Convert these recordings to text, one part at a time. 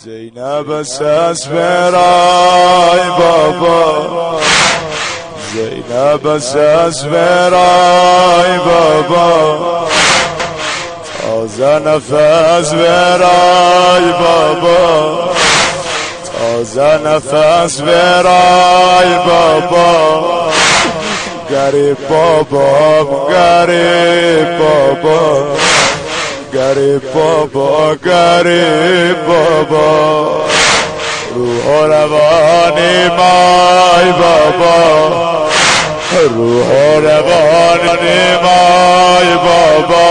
زینب اساس برای بابا، زینب اساس برای بابا، تازه نفس برای بابا، تازه نفس برای بابا، گریب بابا، گریب بابا، گریب بابا، گریب بابا، روح و روانی مای بابا، روح و روانی مای بابا،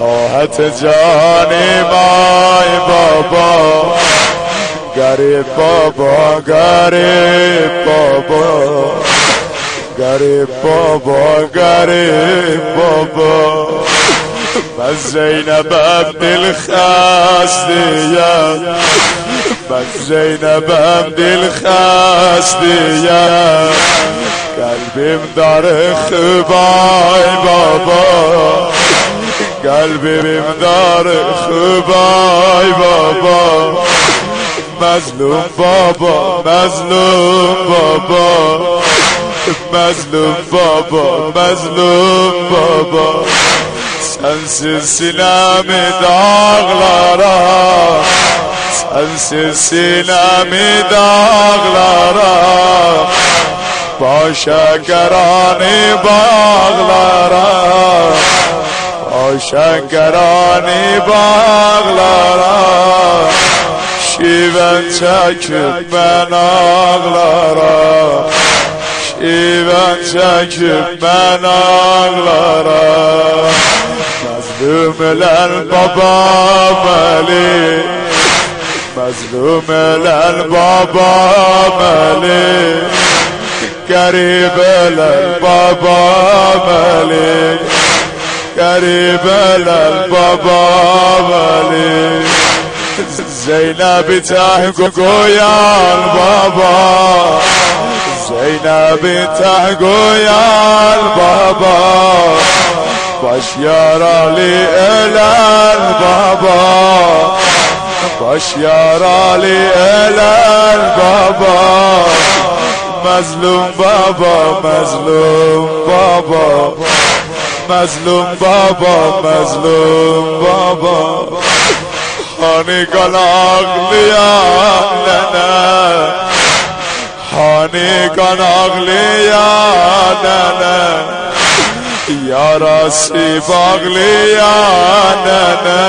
راحت جانی مای بابا، گریب بابا، گریب بابا، گریب بابا، گریب بابا. من زینبم دل خستیم، من زینبم دل خستیم، قلبیم داره خوبای بابا، قلبیم داره خوبای بابا، مظلوم بابا، مظلوم بابا، مظلوم بابا، مظلوم بابا. Sensiz sinemi dağlara, sensiz sinemi dağlara, başa gerani bağlara, başa gerani bağlara, şiven çekip ben ağlara, şiven çekip ben ağlara. Mazlumeler babam Ali, mazlumeler babam Ali, garibeler babam Ali, garibeler babam Ali. Zeynep'i tahgoyan baba, Zeynep'i tahgoyan baba, baş yaralı eler baba, baş yaralı eler baba, mazlum baba, mazlum baba, mazlum baba, mazlum baba. Hani kan ağlayan nene, hani kan ağlayan nene, yarası bağlayan nene,